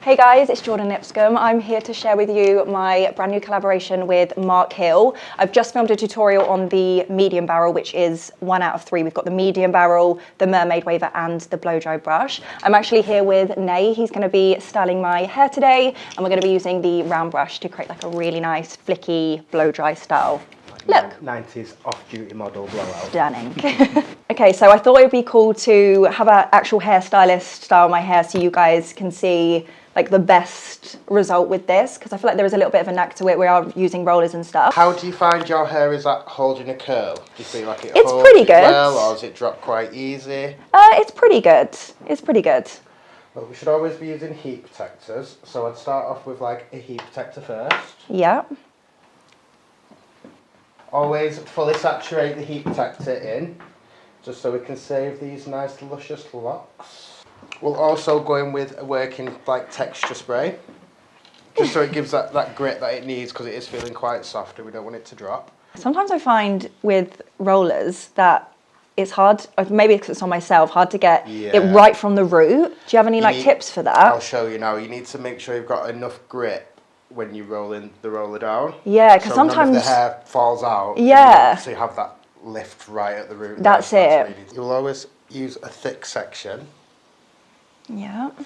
Hey guys, it's Jordan Lipscombe. I'm here to share with you my brand new collaboration with Mark Hill. I've just filmed a tutorial on the medium barrel, which is 1 out of 3. We've got the medium barrel, the Mermaid waver, and the blow dry brush. I'm actually here with Nay. He's going to be styling my hair today, and we're going to be using the round brush to create like a really nice flicky blow dry style. Look. 90s off-duty model blowout. Stunning. Okay, so I thought it would be cool to have an actual hairstylist style my hair so you guys can see like the best result with this, because I feel like there is a little bit of a knack to it. We are using rollers and stuff. How do you find your hair is at holding a curl? Do you feel like it it's holds pretty it good. well, or does it drop quite easy? It's pretty good. It's pretty good. Well, we should always be using heat protectors, so I'd start off with like a heat protector first. Yeah. Always fully saturate the heat protector in, just so we can save these nice luscious locks. We'll also go in with a working like texture spray, just so it gives that grit that it needs, because it is feeling quite soft and we don't want it to drop. Sometimes I find with rollers that it's hard, maybe because it's on myself, hard to get it right from the root. Do you have any tips for that? I'll show you now. You need to make sure you've got enough grit when you roll in the roller down. Yeah, because sometimes none of the hair falls out. Yeah. So you have that lift right at the root. That's it. You'll always use a thick section. Yeah. You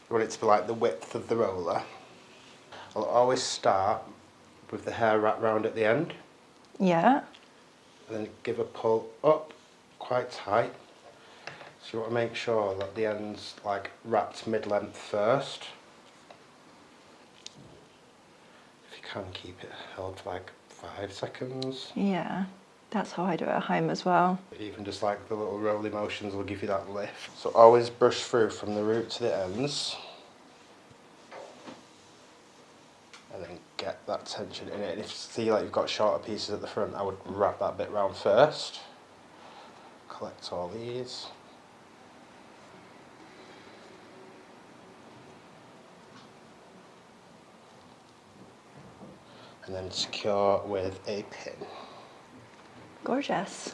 want it to be like the width of the roller. I'll always start with the hair wrapped round at the end. Yeah. And then give a pull up quite tight. So you want to make sure that the end's like wrapped mid-length first. If you can keep it held for like 5 seconds. Yeah. That's how I do it at home as well. Even just like the little rolly motions will give you that lift. So always brush through from the root to the ends. And then get that tension in it. And if you see like you've got shorter pieces at the front, I would wrap that bit round first. Collect all these. And then secure with a pin. Gorgeous.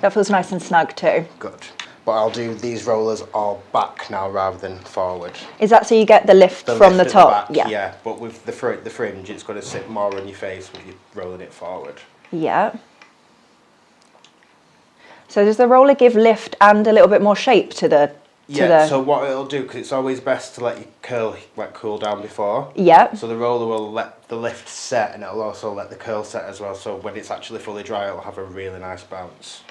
That feels nice and snug too. Good. But I'll do these rollers all back now rather than forward. Is that so you get the lift from the top? The back, yeah. But with the fringe, it's going to sit more on your face with you rolling it forward. Yeah. So does the roller give lift and a little bit more shape to the... So what it'll do, because it's always best to let your curl cool down before. Yeah. So the roller will let the lift set, and it'll also let the curl set as well. So when it's actually fully dry, it'll have a really nice bounce.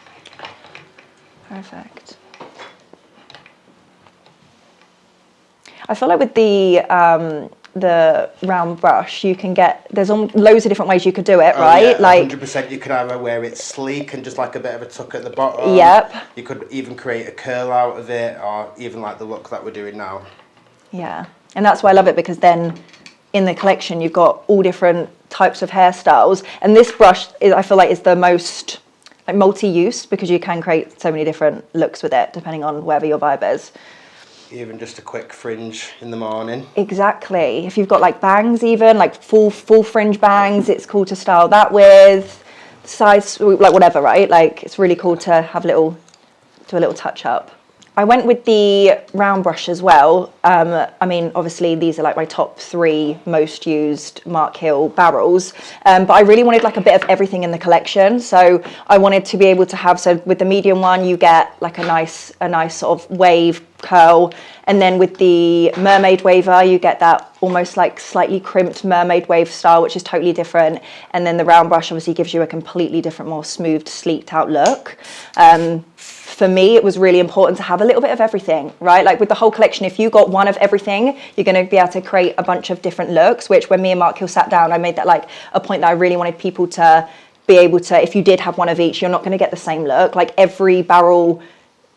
Perfect. I feel like with the round brush, you can get, there's loads of different ways you could do it, right? Yeah, like 100%. You could either wear it sleek and just like a bit of a tuck at the bottom. Yep. You could even create a curl out of it, or even like the look that we're doing now. Yeah, and that's why I love it, because then in the collection you've got all different types of hairstyles, and this brush I feel like is the most like multi-use, because you can create so many different looks with it depending on wherever your vibe is. Even just a quick fringe in the morning. Exactly. If you've got like bangs, even like full fringe bangs, it's cool to style that with. Size, like whatever, right? Like it's really cool to have do a little touch up. I went with the round brush as well. I mean, obviously these are like my top 3 most used Mark Hill barrels, but I really wanted like a bit of everything in the collection. So I wanted to be able to have, so with the medium one, you get like a nice sort of wave curl. And then with the Mermaid waver, you get that almost like slightly crimped mermaid wave style, which is totally different. And then the round brush obviously gives you a completely different, more smoothed, sleeked out look. For me, it was really important to have a little bit of everything, right? Like with the whole collection, if you got one of everything, you're going to be able to create a bunch of different looks, which when me and Mark Hill sat down, I made that like a point that I really wanted people to be able to, if you did have one of each, you're not going to get the same look. Like every barrel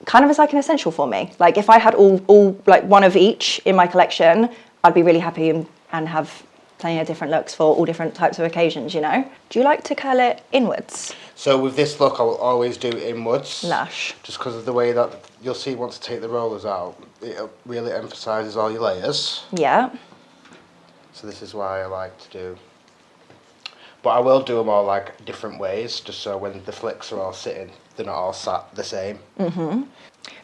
kind of is like an essential for me. Like if I had all like one of each in my collection, I'd be really happy and have plenty of different looks for all different types of occasions, you know? Do you like to curl it inwards? So with this look, I will always do it inwards. Lush. Just because of the way that you'll see once I take the rollers out, it really emphasises all your layers. Yeah. So this is why I like to do. But I will do them all like different ways, just so when the flicks are all sitting, they're not all sat the same. Mm-hmm.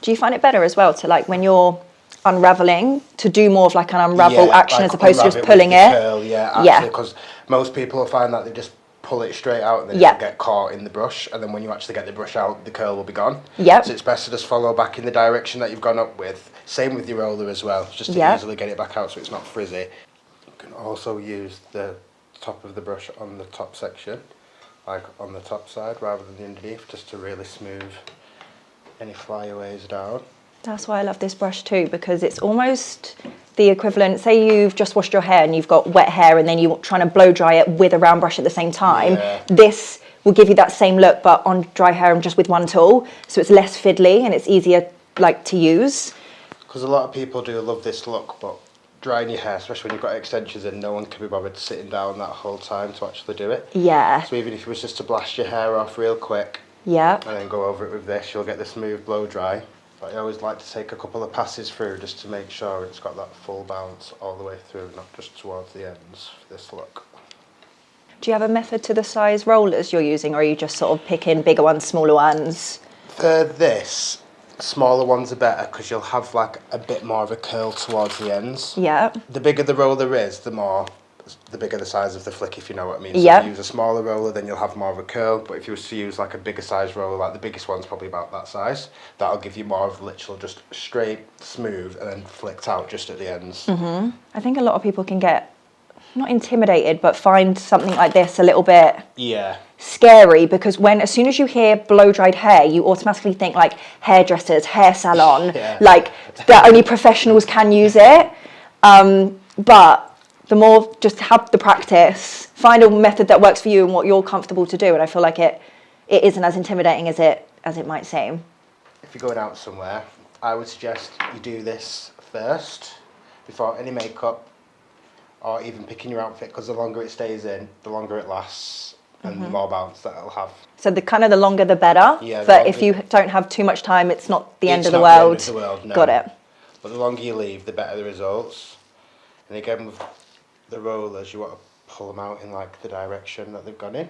Do you find it better as well to like when you're unraveling to do more of like an unravel action like as opposed to just unwrap pulling with the it. curl, actually, because most people will find that they just pull it straight out and then it'll get caught in the brush, and then when you actually get the brush out, the curl will be gone. So it's best to just follow back in the direction that you've gone up with. Same with your roller as well, just to easily get it back out so it's not frizzy. You can also use the top of the brush on the top section, like on the top side rather than the underneath, just to really smooth any flyaways down. That's why I love this brush too, because it's almost the equivalent. Say you've just washed your hair and you've got wet hair and then you're trying to blow dry it with a round brush at the same time. This will give you that same look but on dry hair and just with one tool, so it's less fiddly and it's easier like to use. Because a lot of people do love this look, but drying your hair, especially when you've got extensions in, no one can be bothered sitting down that whole time to actually do it. So even if it was just to blast your hair off real quick and then go over it with this, you'll get the smooth blow dry. But I always like to take a couple of passes through just to make sure it's got that full bounce all the way through, not just towards the ends for this look. Do you have a method to the size rollers you're using, or are you just sort of picking bigger ones, smaller ones? For this, smaller ones are better because you'll have like a bit more of a curl towards the ends. The bigger the roller is, the bigger the size of the flick, if you know what I mean. So if you use a smaller roller, then you'll have more of a curl, but if you was to use like a bigger size roller, like the biggest one's probably about that size, that'll give you more of literal just straight, smooth, and then flicked out just at the ends. I think a lot of people can get, not intimidated, but find something like this a little bit scary, because as soon as you hear blow dried hair, you automatically think like hairdressers, hair salon, like that only professionals can use it. But the more, just have the practice, find a method that works for you and what you're comfortable to do, and I feel like it isn't as intimidating as it might seem. If you're going out somewhere, I would suggest you do this first before any makeup or even picking your outfit, because the longer it stays in, the longer it lasts and the more bounce that it'll have. So the longer the better. But if you don't have too much time, it's not the end of the world. No. Got it. But the longer you leave, the better the results. And again, with the rollers, you want to pull them out in like the direction that they've gone in.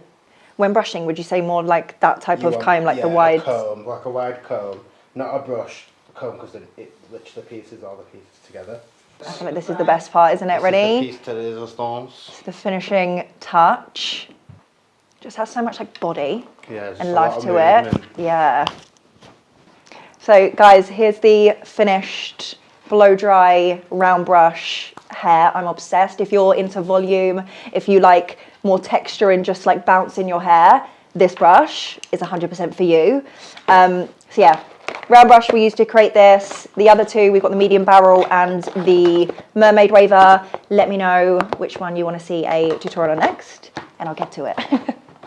When brushing, would you say more like that type of comb, like the wide? A comb, like a wide comb, not a brush. A comb, because it literally pieces all the pieces together. I feel like this is the best part, isn't it? Ready? This is the piece de resistance. The finishing touch. Just has so much like body and life to it. So guys, here's the finished blow dry round brush hair. I'm obsessed. If you're into volume, if you like more texture and just like bounce in your hair, this brush is 100% for you. So yeah, round brush we used to create this. The other two, we've got the medium barrel and the Mermaid waver. Let me know which one you want to see a tutorial on next and I'll get to it.